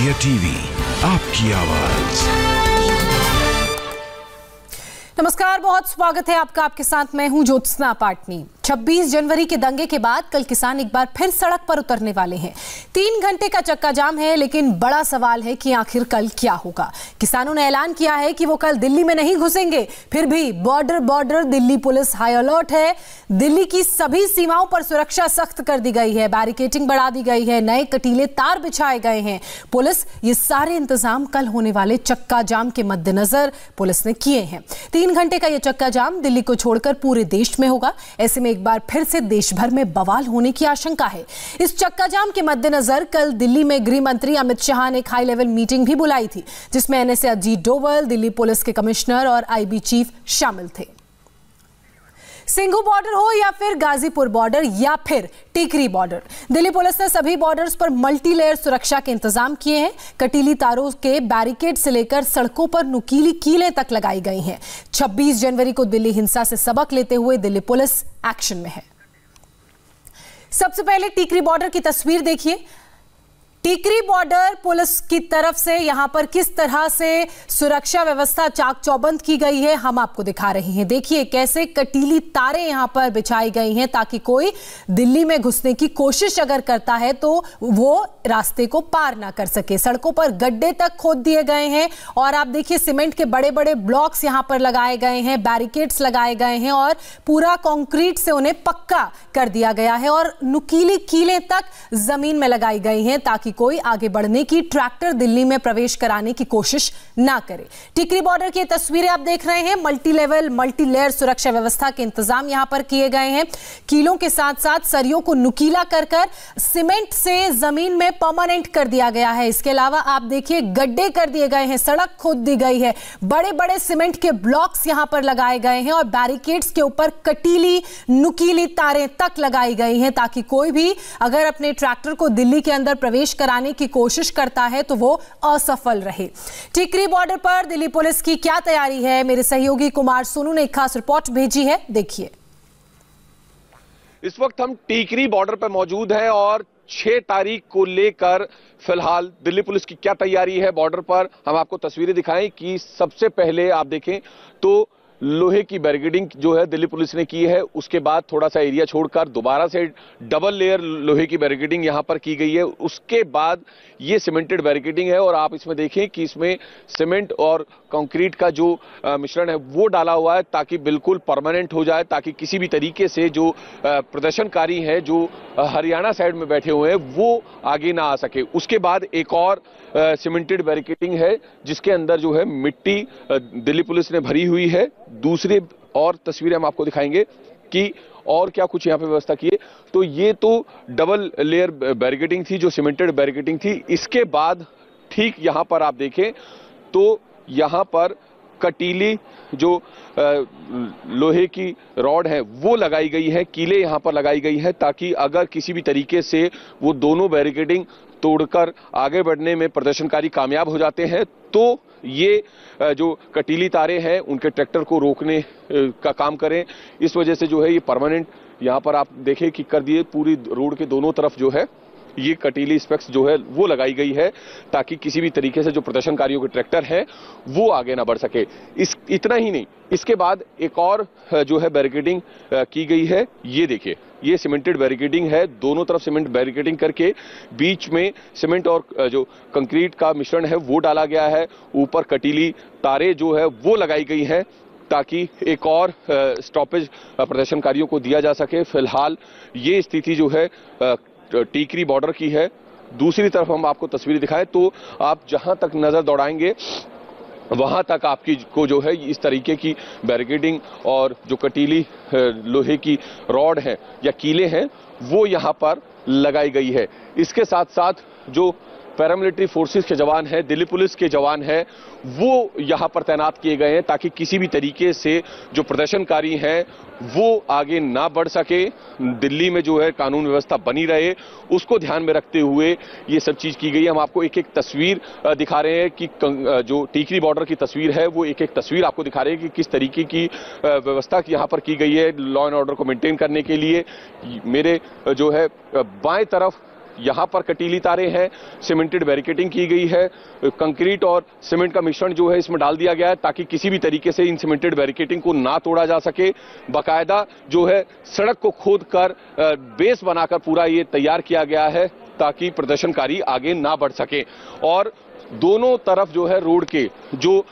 India TV, आपकी आवाज। नमस्कार, बहुत स्वागत है आपका। आपके साथ मैं हूं ज्योत्सना पाटनी। 26 जनवरी के दंगे के बाद कल किसान एक बार फिर सड़क पर उतरने वाले हैं। 3 घंटे का चक्का जाम है, लेकिन बड़ा सवाल है कि आखिर कल क्या होगा। किसानों ने ऐलान किया है कि वो कल दिल्ली में नहीं घुसेंगे, फिर भी border Delhi police high alert है। दिल्ली की सभी सीमाओं पर सुरक्षा सख्त कर दी गई है, बैरिकेडिंग बढ़ा दी गई है, नए कटीले तार बिछाए गए हैं। पुलिस ये सारे इंतजाम कल होने वाले चक्का जाम के मद्देनजर पुलिस ने किए हैं। 3 घंटे का यह चक्का जाम दिल्ली को छोड़कर पूरे देश में होगा। ऐसे में एक बार फिर से देश भर में बवाल होने की आशंका है। इस चक्का जाम के मद्देनजर कल दिल्ली में गृह मंत्री अमित शाह ने एक हाई लेवल मीटिंग भी बुलाई थी, जिसमें एनएसए अजीत डोवल, दिल्ली पुलिस के कमिश्नर और आईबी चीफ शामिल थे। सिंघू बॉर्डर हो या फिर गाजीपुर बॉर्डर या फिर टिकरी बॉर्डर, दिल्ली पुलिस ने सभी बॉर्डर्स पर मल्टी लेयर सुरक्षा के इंतजाम किए हैं। कटीली तारों के बैरिकेड से लेकर सड़कों पर नुकीली कीलें तक लगाई गई हैं। 26 जनवरी को दिल्ली हिंसा से सबक लेते हुए दिल्ली पुलिस एक्शन में है। सबसे पहले टिकरी बॉर्डर की तस्वीर देखिए। टिकरी बॉर्डर पुलिस की तरफ से यहां पर किस तरह से सुरक्षा व्यवस्था चाक चौबंद की गई है, हम आपको दिखा रहे हैं। देखिए कैसे कटीली तारें यहां पर बिछाई गई हैं, ताकि कोई दिल्ली में घुसने की कोशिश अगर करता है तो वो रास्ते को पार ना कर सके। सड़कों पर गड्ढे तक खोद दिए गए हैं और आप देखिए सीमेंट के बड़े बड़े ब्लॉक्स यहां पर लगाए गए हैं, बैरिकेड्स लगाए गए हैं और पूरा कंक्रीट से उन्हें पक्का कर दिया गया है और नुकीली कीलें तक जमीन में लगाई गई हैं, ताकि कोई आगे बढ़ने की, ट्रैक्टर दिल्ली में प्रवेश कराने की कोशिश ना करे। टिकरी बॉर्डर की तस्वीरें आप देख रहे हैं। मल्टी लेवल, मल्टी लेयर सुरक्षा व्यवस्था के इंतजाम यहां पर किए गए हैं। कीलों के साथ साथ सरियों को नुकीला कर सीमेंट से जमीन में परमानेंट कर दिया गया है। इसके अलावा आप देखिए गड्ढे कर दिए गए हैं, सड़क खोद दी गई है, बड़े बड़े सीमेंट के ब्लॉक्स यहां पर लगाए गए हैं और बैरिकेड्स के ऊपर कटीली नुकीली तारें तक लगाई गई हैं, ताकि कोई भी अगर अपने ट्रैक्टर को दिल्ली के अंदर प्रवेश कराने की कोशिश करता है तो वो असफल रहे। टिकरी बॉर्डर पर दिल्ली पुलिस की क्या तैयारी है, मेरे सहयोगी कुमार सोनू ने एक खास रिपोर्ट भेजी है, देखिए। इस वक्त हम टिकरी बॉर्डर पर मौजूद हैं और 6 तारीख को लेकर फिलहाल दिल्ली पुलिस की क्या तैयारी है बॉर्डर पर, हम आपको तस्वीरें दिखाएं कि सबसे पहले आप देखें तो लोहे की बैरिकेडिंग जो है दिल्ली पुलिस ने की है। उसके बाद थोड़ा सा एरिया छोड़कर दोबारा से डबल लेयर लोहे की बैरिकेडिंग यहां पर की गई है। उसके बाद ये सीमेंटेड बैरिकेडिंग है और आप इसमें देखें कि इसमें सीमेंट और कंक्रीट का जो मिश्रण है वो डाला हुआ है, ताकि बिल्कुल परमानेंट हो जाए, ताकि किसी भी तरीके से जो प्रदर्शनकारी हैं जो हरियाणा साइड में बैठे हुए हैं वो आगे ना आ सके। उसके बाद एक और सीमेंटेड बैरिकेडिंग है जिसके अंदर जो है मिट्टी दिल्ली पुलिस ने भरी हुई है। दूसरी और तस्वीरें हम आपको दिखाएंगे कि और क्या कुछ यहाँ पे व्यवस्था की है। तो ये तो डबल लेयर बैरिकेडिंग थी, जो सीमेंटेड बैरिकेडिंग थी। इसके बाद ठीक यहाँ पर आप देखें तो यहाँ पर कटीली जो लोहे की रॉड है वो लगाई गई है, कीले यहाँ पर लगाई गई है, ताकि अगर किसी भी तरीके से वो दोनों बैरिकेडिंग तोड़कर आगे बढ़ने में प्रदर्शनकारी कामयाब हो जाते हैं तो ये जो कटीली तारे हैं उनके ट्रैक्टर को रोकने का काम करें। इस वजह से जो है ये परमानेंट यहाँ पर आप देखें कि कर दिए, पूरी रोड के दोनों तरफ जो है ये कटीली स्पेक्स जो है वो लगाई गई है, ताकि किसी भी तरीके से जो प्रदर्शनकारियों के ट्रैक्टर हैं वो आगे ना बढ़ सके। इतना ही नहीं, इसके बाद एक और जो है बैरिकेडिंग की गई है। ये देखिए, ये सीमेंटेड बैरिकेडिंग है, दोनों तरफ सीमेंट बैरिकेडिंग करके बीच में सीमेंट और जो कंक्रीट का मिश्रण है वो डाला गया है। ऊपर कटीली तारे जो है वो लगाई गई है, ताकि एक और स्टॉपेज प्रदर्शनकारियों को दिया जा सके। फिलहाल ये स्थिति जो है टिकरी बॉर्डर की है। दूसरी तरफ हम आपको तस्वीर दिखाएं तो आप जहां तक नजर दौड़ाएंगे वहां तक आपकी को जो है इस तरीके की बैरिकेडिंग और जो कटीली लोहे की रॉड है या कीले हैं वो यहां पर लगाई गई है। इसके साथ साथ जो पैरामिलिट्री फोर्सेस के जवान हैं, दिल्ली पुलिस के जवान हैं, वो यहां पर तैनात किए गए हैं, ताकि किसी भी तरीके से जो प्रदर्शनकारी हैं वो आगे ना बढ़ सके। दिल्ली में जो है कानून व्यवस्था बनी रहे, उसको ध्यान में रखते हुए ये सब चीज की गई है। हम आपको एक एक तस्वीर दिखा रहे हैं कि जो टिकरी बॉर्डर की तस्वीर है वो एक एक तस्वीर आपको दिखा रहे हैं कि किस तरीके की व्यवस्था यहाँ पर की गई है लॉ एंड ऑर्डर को मेंटेन करने के लिए। मेरे जो है बाएं तरफ यहां पर कटीली तारें हैं, सीमेंटेड बैरिकेडिंग की गई है, कंक्रीट और सीमेंट का मिश्रण जो है इसमें डाल दिया गया है ताकि किसी भी तरीके से इन सीमेंटेड बैरिकेडिंग को ना तोड़ा जा सके। बाकायदा जो है सड़क को खोद कर बेस बनाकर पूरा ये तैयार किया गया है ताकि प्रदर्शनकारी आगे ना बढ़ सके। और दोनों तरफ जो है रोड के जो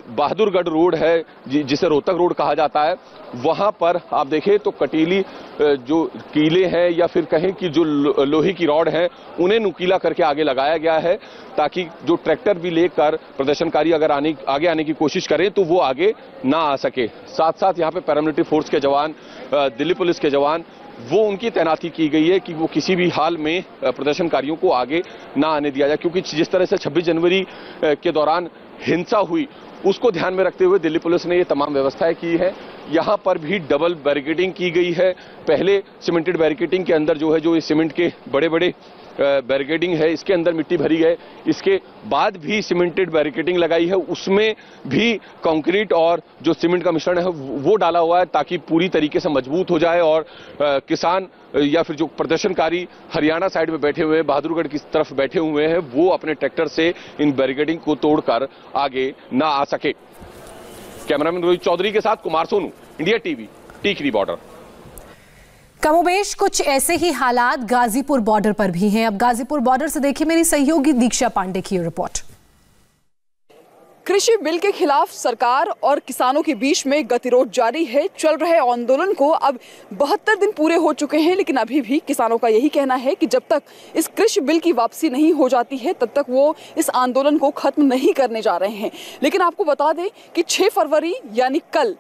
बहादुरगढ़ रोड है जिसे रोहतक रोड कहा जाता है, वहां पर आप देखें तो कटीली जो कीले हैं या फिर कहें कि जो लोहे की रॉड है उन्हें नुकीला करके आगे लगाया गया है ताकि जो ट्रैक्टर भी लेकर प्रदर्शनकारी अगर आगे आने की कोशिश करें तो वो आगे ना आ सके। साथ साथ यहाँ पे पैरामिलिट्री फोर्स के जवान, दिल्ली पुलिस के जवान, वो उनकी तैनाती की गई है कि वो किसी भी हाल में प्रदर्शनकारियों को आगे ना आने दिया जाए, क्योंकि जिस तरह से 26 जनवरी के दौरान हिंसा हुई उसको ध्यान में रखते हुए दिल्ली पुलिस ने ये तमाम व्यवस्थाएं की है। यहां पर भी डबल बैरिकेडिंग की गई है। पहले सीमेंटेड बैरिकेडिंग के अंदर जो है जो सीमेंट के बड़े बड़े बैरिकेडिंग है इसके अंदर मिट्टी भरी है, इसके बाद भी सीमेंटेड बैरिकेडिंग लगाई है, उसमें भी कंक्रीट और जो सीमेंट का मिश्रण है वो डाला हुआ है ताकि पूरी तरीके से मजबूत हो जाए और किसान या फिर जो प्रदर्शनकारी हरियाणा साइड में बैठे हुए, बहादुरगढ़ की तरफ बैठे हुए हैं, वो अपने ट्रैक्टर से इन बैरिकेडिंग को तोड़कर आगे ना आ सके। कैमरामैन रोहित चौधरी के साथ Kumar Sonu, India TV, Tikri border. कमोबेश कुछ ऐसे ही हालात गाजीपुर बॉर्डर पर भी हैं। अब गाजीपुर बॉर्डर से देखिए मेरी सहयोगी दीक्षा पांडे की रिपोर्ट। कृषि बिल के खिलाफ सरकार और किसानों के बीच में गतिरोध जारी है। चल रहे आंदोलन को अब 72 दिन पूरे हो चुके हैं, लेकिन अभी भी किसानों का यही कहना है कि जब तक इस कृषि बिल की वापसी नहीं हो जाती है तब तक वो इस आंदोलन को खत्म नहीं करने जा रहे हैं। लेकिन आपको बता दें कि 6 फरवरी यानी कल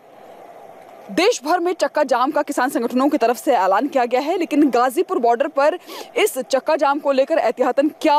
देश भर में चक्का जाम का किसान संगठनों की तरफ से ऐलान किया गया है, लेकिन गाजीपुर बॉर्डर पर इस चक्का जाम को लेकर एहतियातन क्या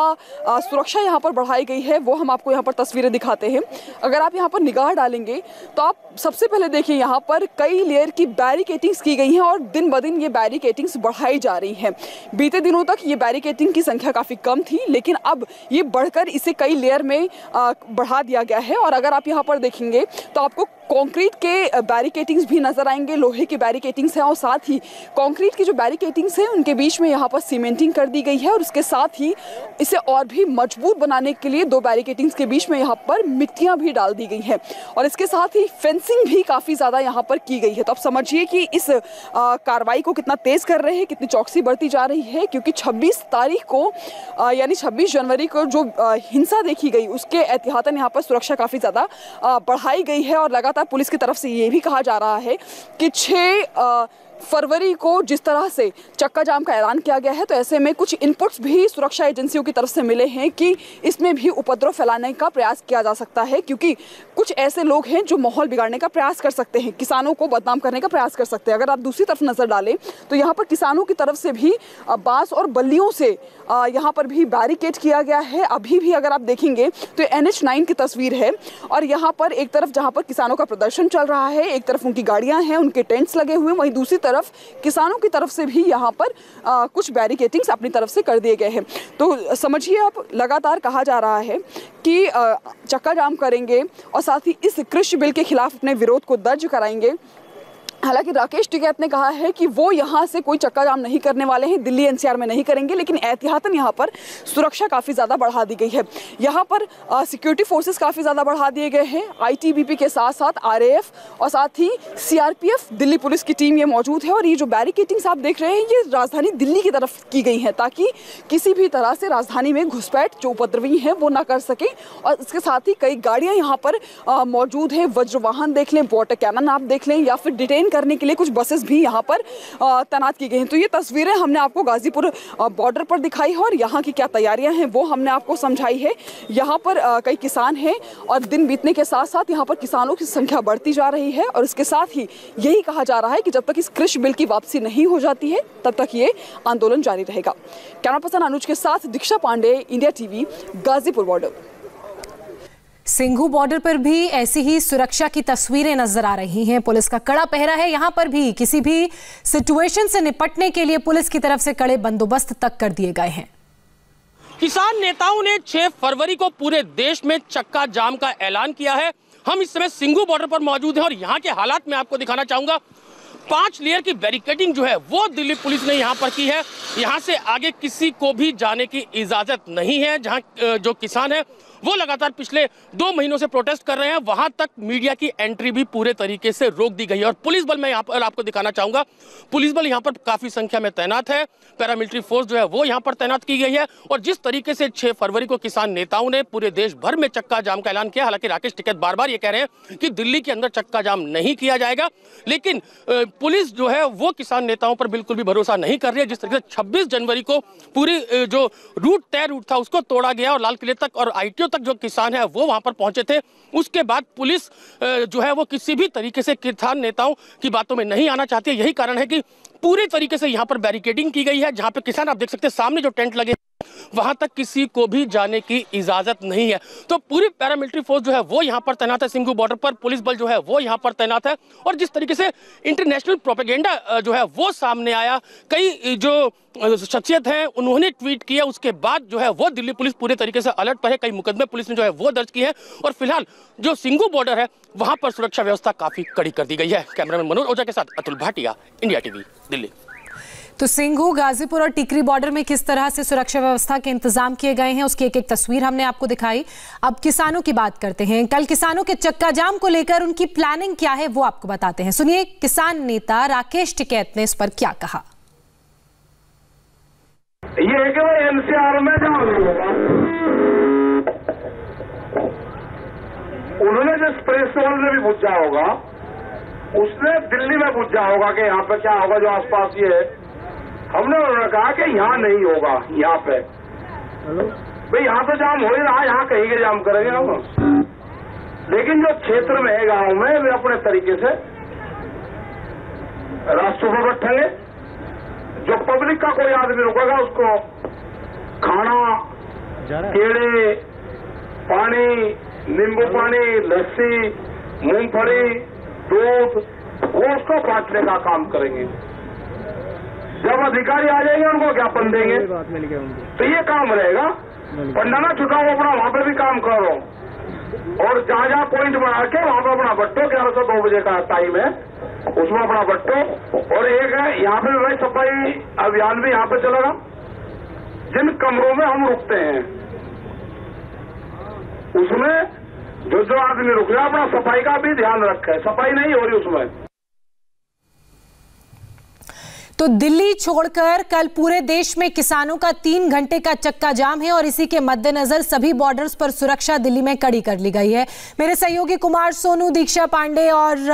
सुरक्षा यहां पर बढ़ाई गई है वो हम आपको यहां पर तस्वीरें दिखाते हैं। अगर आप यहां पर निगाह डालेंगे तो आप सबसे पहले देखिए यहां पर कई लेयर की बैरिकेटिंग्स की गई हैं और दिन ब दिन ये बैरिकेटिंग्स बढ़ाई जा रही हैं। बीते दिनों तक ये बैरिकेटिंग की संख्या काफ़ी कम थी, लेकिन अब ये बढ़कर इसे कई लेयर में बढ़ा दिया गया है। और अगर आप यहाँ पर देखेंगे तो आपको कंक्रीट के बैरिकेटिंग्स भी नजर आएंगे, लोहे की बैरिकेटिंग्स हैं और साथ ही कंक्रीट की जो बैरिकेटिंग्स हैं उनके बीच में यहाँ पर सीमेंटिंग कर दी गई है और उसके साथ ही इसे और भी मजबूत बनाने के लिए 2 बैरिकेटिंग्स के बीच में यहाँ पर मिट्टियाँ भी डाल दी गई हैं और इसके साथ ही फेंसिंग भी काफ़ी ज़्यादा यहाँ पर की गई है। तो आप समझिए कि इस कार्रवाई को कितना तेज़ कर रहे हैं, कितनी चौकसी बढ़ती जा रही है, क्योंकि 26 तारीख को यानी 26 जनवरी को जो हिंसा देखी गई उसके एहतियातन यहाँ पर सुरक्षा काफ़ी ज़्यादा बढ़ाई गई है। और लगातार पुलिस की तरफ से ये भी कहा जा रहा है कि 6 फरवरी को जिस तरह से चक्का जाम का ऐलान किया गया है तो ऐसे में कुछ इनपुट्स भी सुरक्षा एजेंसियों की तरफ से मिले हैं कि इसमें भी उपद्रव फैलाने का प्रयास किया जा सकता है, क्योंकि कुछ ऐसे लोग हैं जो माहौल बिगाड़ने का प्रयास कर सकते हैं, किसानों को बदनाम करने का प्रयास कर सकते हैं। अगर आप दूसरी तरफ नजर डालें तो यहाँ पर किसानों की तरफ से भी बांस और बल्लियों से यहाँ पर भी बैरिकेड किया गया है। अभी भी अगर आप देखेंगे तो NH9 की तस्वीर है और यहाँ पर एक तरफ जहाँ पर किसानों का प्रदर्शन चल रहा है, एक तरफ उनकी गाड़ियाँ हैं, उनके टेंट्स लगे हुए हैं, वहीं दूसरी तरफ किसानों की तरफ से भी यहाँ पर कुछ बैरिकेटिंग्स अपनी तरफ से कर दिए गए हैं। तो समझिए आप लगातार कहा जा रहा है कि चक्का जाम करेंगे और साथ ही इस कृषि बिल के खिलाफ अपने विरोध को दर्ज कराएंगे। हालांकि राकेश टिकैत ने कहा है कि वो यहाँ से कोई चक्का जाम नहीं करने वाले हैं, दिल्ली NCR में नहीं करेंगे, लेकिन एहतियातन यहाँ पर सुरक्षा काफ़ी ज़्यादा बढ़ा दी गई है। यहाँ पर सिक्योरिटी फोर्सेस काफ़ी ज़्यादा बढ़ा दिए गए हैं। ITBP के साथ साथ RAF और साथ ही CRPF दिल्ली पुलिस की टीम ये मौजूद है। और ये जो बैरिकेटिंग्स आप देख रहे हैं ये राजधानी दिल्ली की तरफ की गई हैं ताकि किसी भी तरह से राजधानी में घुसपैठ जो उपद्रवी हैं वो ना कर सके। और इसके साथ ही कई गाड़ियाँ यहाँ पर मौजूद हैं, वज्र वाहन देख लें, वाटर कैनन आप देख लें, या फिर डिटेन करने के लिए कुछ बसेस भी यहाँ पर तैनात की गई हैं। तो ये तस्वीरें हमने आपको गाजीपुर बॉर्डर पर दिखाई है और यहाँ की क्या तैयारियां हैं वो हमने आपको समझाई है। यहाँ पर कई किसान हैं और दिन बीतने के साथ साथ यहाँ पर किसानों की संख्या बढ़ती जा रही है और इसके साथ ही यही कहा जा रहा है कि जब तक इस कृषि बिल की वापसी नहीं हो जाती है तब तक ये आंदोलन जारी रहेगा। कैमरा पर्सन अनुज के साथ Diksha Pandey, India TV, Ghazipur border. Singhu border पर भी ऐसी ही सुरक्षा की तस्वीरें नजर आ रही हैं। पुलिस का कड़ा पहरा है। यहां पर भी किसी भी सिचुएशन से निपटने के लिए पुलिस की तरफ से कड़े बंदोबस्त तक कर दिए गए हैं। किसान नेताओं ने 6 फरवरी को पूरे देश में चक्का जाम का ऐलान किया है। हम इस समय सिंघू बॉर्डर पर मौजूद हैं और यहाँ के हालात मैं आपको दिखाना चाहूंगा। 5 लेयर की बैरिकेडिंग जो है वो दिल्ली पुलिस ने यहाँ पर की है। यहाँ से आगे किसी को भी जाने की इजाजत नहीं है। जहाँ जो किसान है वो लगातार पिछले 2 महीनों से प्रोटेस्ट कर रहे हैं, वहां तक मीडिया की एंट्री भी पूरे तरीके से रोक दी गई है। और पुलिस बल मैं यहाँ पर आपको दिखाना चाहूंगा, पुलिस बल यहाँ पर काफी संख्या में तैनात है। पैरामिलिट्री फोर्स जो है वो यहाँ पर तैनात की गई है। और जिस तरीके से 6 फरवरी को किसान नेताओं ने पूरे देश भर में चक्का जाम का ऐलान किया, हालांकि राकेश टिकैत बार बार ये कह रहे हैं कि दिल्ली के अंदर चक्का जाम नहीं किया जाएगा, लेकिन पुलिस जो है वो किसान नेताओं पर बिल्कुल भी भरोसा नहीं कर रही है। जिस तरीके से 26 जनवरी को पूरी जो तय रूट था उसको तोड़ा गया और लाल किले तक और ITO तक जो किसान है वो वहां पर पहुंचे थे, उसके बाद पुलिस जो है वो किसी भी तरीके से किसान नेताओं की बातों में नहीं आना चाहती है। यही कारण है कि पूरी तरीके से यहां पर बैरिकेडिंग की गई है। जहां पे किसान, आप देख सकते हैं सामने जो टेंट लगे, वहां तक किसी को भी जाने की इजाजत नहीं है। तो पूरी पैरामिलिट्री फोर्स जो है वो यहाँ पर तैनात है सिंघू बॉर्डर पर, पुलिस बल जो है वो यहाँ पर तैनात है। और जिस तरीके से इंटरनेशनल प्रोपेगेंडा जो है वो सामने आया, कई जो शख्सियत हैं उन्होंने ट्वीट किया, उसके बाद जो है वो दिल्ली पुलिस पूरे तरीके से अलर्ट पर है। कई मुकदमे पुलिस ने जो है वो दर्ज किए हैं और फिलहाल जो सिंघू बॉर्डर है वहां पर सुरक्षा व्यवस्था काफी कड़ी कर दी गई है। कैमरामैन मनोज ओझा के साथ अतुल भाटिया, इंडिया टीवी, दिल्ली। तो सिंघू, गाजीपुर और टिकरी बॉर्डर में किस तरह से सुरक्षा व्यवस्था के इंतजाम किए गए हैं उसकी एक तस्वीर हमने आपको दिखाई। अब किसानों की बात करते हैं। कल किसानों के चक्का जाम को लेकर उनकी प्लानिंग क्या है वो आपको बताते हैं। सुनिए किसान नेता राकेश टिकैत ने इस पर क्या कहा। ये है कि भाई NCR में जाम नहीं होगा। उन्होंने जिस प्रेस वाले भी पूछा होगा उसने दिल्ली में पूछा होगा कि यहाँ पे क्या होगा जो आसपास ये है। हमने उन्होंने कहा कि यहाँ नहीं होगा, यहाँ पे भाई यहाँ तो जाम हो ही रहा, यहाँ कहीं के जाम करेंगे हम। लेकिन जो क्षेत्र में है गांव में, वे अपने तरीके से रास्तों पर बैठेंगे। जो पब्लिक का कोई आदमी रुकेगा उसको खाना, केले, पानी, नींबू पानी, लस्सी, मूंगफली, दूध, वो उसको बांटने का काम करेंगे। जब अधिकारी आ जाएंगे उनको ज्ञापन देंगे, तो ये काम रहेगा। पंडाना छुटाओ, अपना वहां पे भी काम करो और जहां जहां पॉइंट बना के वहां पर अपना बट्टो, 11 से 2 बजे का टाइम है, उसमें अपना बट्टो। और एक है यहाँ पे भाई सफाई अभियान भी यहाँ पे चलेगा। जिन कमरों में हम रुकते हैं उसमें जो आदमी रुक रहा है अपना सफाई का भी ध्यान रखे। सफाई नहीं हो रही उसमें। तो दिल्ली छोड़कर कल पूरे देश में किसानों का 3 घंटे का चक्का जाम है और इसी के मद्देनजर सभी बॉर्डर्स पर सुरक्षा दिल्ली में कड़ी कर ली गई है। मेरे सहयोगी कुमार सोनू, दीक्षा पांडे और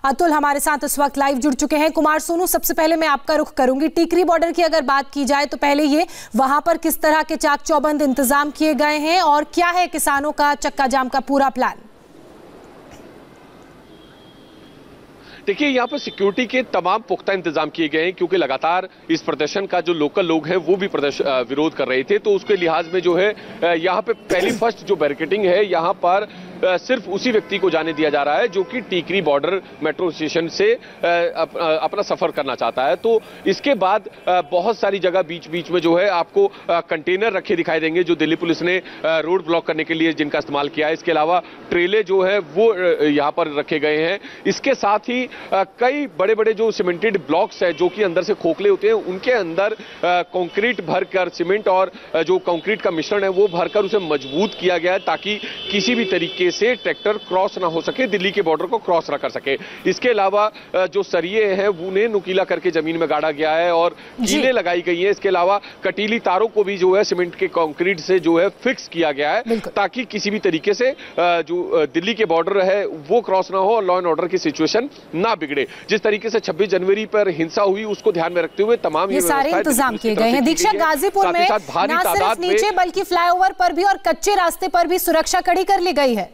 अतुल हमारे साथ इस वक्त लाइव जुड़ चुके हैं। कुमार सोनू, सबसे पहले मैं आपका रुख करूंगी। टिकरी बॉर्डर की अगर बात की जाए तो पहले ये वहां पर किस तरह के चाक चौबंद इंतजाम किए गए हैं और क्या है किसानों का चक्का जाम का पूरा प्लान? देखिए, यहाँ पर सिक्योरिटी के तमाम पुख्ता इंतजाम किए गए हैं क्योंकि लगातार इस प्रदर्शन का जो लोकल लोग हैं वो भी विरोध कर रहे थे। तो उसके लिहाज में जो है यहाँ पे पहली फर्स्ट जो बैरिकेडिंग है यहाँ पर सिर्फ उसी व्यक्ति को जाने दिया जा रहा है जो कि टिकरी बॉर्डर मेट्रो स्टेशन से अपना सफर करना चाहता है। तो इसके बाद बहुत सारी जगह बीच बीच में जो है आपको कंटेनर रखे दिखाई देंगे जो दिल्ली पुलिस ने रोड ब्लॉक करने के लिए जिनका इस्तेमाल किया है। इसके अलावा ट्रेले जो है वो यहाँ पर रखे गए हैं। इसके साथ ही कई बड़े बड़े जो सीमेंटेड ब्लॉक्स है जो कि अंदर से खोखले होते हैं उनके अंदर कंक्रीट भरकर, सीमेंट और जो कंक्रीट का मिश्रण है वो भरकर उसे मजबूत किया गया है ताकि किसी भी तरीके से ट्रैक्टर क्रॉस ना हो सके, दिल्ली के बॉर्डर को क्रॉस ना कर सके। इसके अलावा जो सरिये हैं उन्हें नुकीला करके जमीन में गाड़ा गया है और कीलें लगाई गई हैं। इसके अलावा कटीली तारों को भी जो है सीमेंट के कंक्रीट से जो है फिक्स किया गया है ताकि किसी भी तरीके से जो दिल्ली के बॉर्डर है वो क्रॉस ना हो और लॉ एंड ऑर्डर की सिचुएशन ना बिगड़े। जिस तरीके से 26 जनवरी पर हिंसा हुई उसको ध्यान में रखते हुए तमाम ये सारे इंतजाम किए गए हैं। दीक्षा, गाजीपुर में ना सिर्फ नीचे बल्कि फ्लाईओवर पर भी और कच्चे रास्ते पर भी सुरक्षा कड़ी कर ली गई है।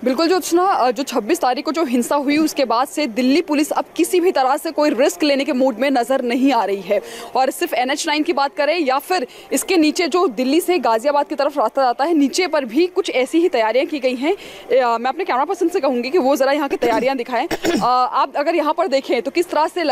बिल्कुल जो 26 तारीख को जो हिंसा हुई उसके बाद से दिल्ली पुलिस अब किसी भी तरह से कोई रिस्क लेने के मूड में नजर नहीं आ रही है। और सिर्फ NH9 की बात करें या फिर इसके नीचे जो दिल्ली से गाजियाबाद की तरफ रास्ता जाता है, नीचे पर भी कुछ ऐसी ही तैयारियां की गई हैं। मैं अपने कैमरा पर्सन से कहूंगी कि वो जरा यहाँ की तैयारियां दिखाएं। आप अगर यहाँ पर देखें तो किस तरह से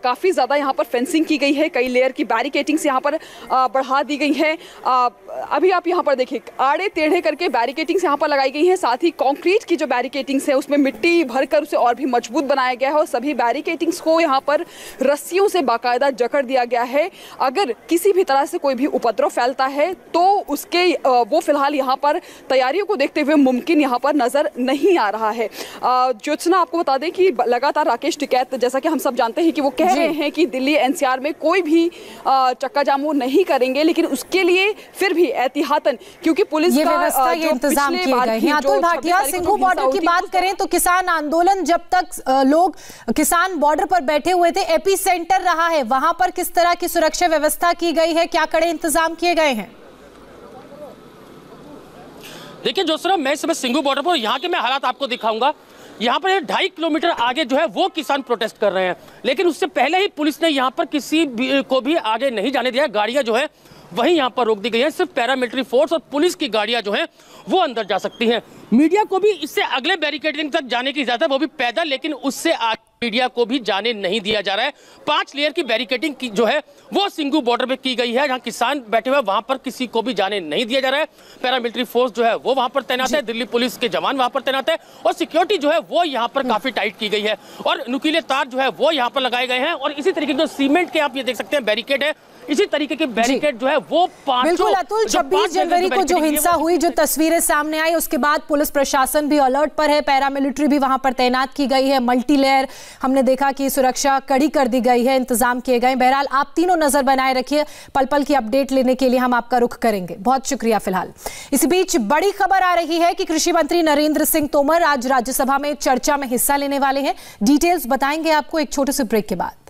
काफ़ी ज़्यादा यहाँ पर फेंसिंग की गई है, कई लेयर की बैरिकेटिंग्स यहाँ पर बढ़ा दी गई है। अभी आप यहाँ पर देखें आड़े टेढ़े करके बैरिकेटिंग्स यहाँ पर लगाई गई हैं, साथ ही कॉन्क्रीट बीच की जो बैरिकेटिंग्स है उसमें मिट्टी भरकर उसे और भी मजबूत बनाया गया है और सभी बैरिकेटिंग्स को यहाँ पर रस्सियों से बाकायदा जकड़ दिया गया है। अगर किसी भी तरह से कोई भी उपद्रव फैलता है तो उसके वो फिलहाल यहाँ पर तैयारियों को देखते हुए मुमकिन यहाँ पर नजर नहीं आ रहा है। ज्योत्सना, आपको बता दें कि लगातार राकेश टिकैत, जैसा कि हम सब जानते हैं कि वो कह रहे हैं कि दिल्ली एनसीआर में कोई भी चक्का जाम वो नहीं करेंगे, लेकिन उसके लिए फिर भी एहतियातन, क्योंकि पुलिस का व्यवस्था ये इंतजाम किए गए हैं। अतुल भाटिया, सिंघू बॉर्डर की बात करें तो किसान आंदोलन, जब तक लोग किसान बॉर्डर पर बैठे हुए थे, एपी सेंटर रहा है, वहां पर किस तरह की सुरक्षा व्यवस्था की गई है, क्या कड़े इंतजाम किए गए हैं? देखिए ज्योत्सना, मैं इस समय सिंघू बॉर्डर पर, यहाँ के मैं हालात आपको दिखाऊंगा। यहाँ पर 2.5 किलोमीटर आगे जो है वो किसान प्रोटेस्ट कर रहे हैं, लेकिन उससे पहले ही पुलिस ने यहाँ पर किसी को भी आगे नहीं जाने दिया। गाड़ियां जो है वहीं यहाँ पर रोक दी गई है। सिर्फ पैरामिलिट्री फोर्स और पुलिस की गाड़ियां जो हैं वो अंदर जा सकती हैं। मीडिया को भी इससे अगले बैरिकेडिंग तक जाने की इजाजत है, वो भी पैदल, लेकिन उससे आगे मीडिया को भी जाने नहीं दिया जा रहा है। 5 लेयर की बैरिकेडिंग की जो है वो सिंघू बॉर्डर पे की गई है, जहां किसान बैठे हुए वहां पर किसी को भी जाने नहीं दिया जा रहा है। पैरामिलिट्री फोर्स जो है वो वहां पर तैनात है, दिल्ली पुलिस के जवान वहां पर तैनात है और सिक्योरिटी जो है वो यहाँ पर काफी टाइट की गई है और नुकीले तार जो है वो यहाँ पर लगाए गए हैं। और इसी तरीके के जो सीमेंट के आप ये देख सकते हैं बैरिकेड है, इसी तरीके के बैरिकेड जो है वो 5 बिल्कुल अतुल, 26 जनवरी को जो हिंसा हुई, जो तस्वीरें सामने आई, उसके बाद पुलिस प्रशासन भी अलर्ट पर है, पैरामिलिट्री भी वहां पर तैनात की गई है, मल्टी लेयर हमने देखा कि सुरक्षा कड़ी कर दी गई है, इंतजाम किए गए। बहरहाल आप तीनों नजर बनाए रखिए, पल पल की अपडेट लेने के लिए हम आपका रुख करेंगे। बहुत शुक्रिया। फिलहाल इसी बीच बड़ी खबर आ रही है कि कृषि मंत्री नरेंद्र सिंह तोमर आज राज्यसभा में चर्चा में हिस्सा लेने वाले हैं। डिटेल्स बताएंगे आपको एक छोटे से ब्रेक के बाद।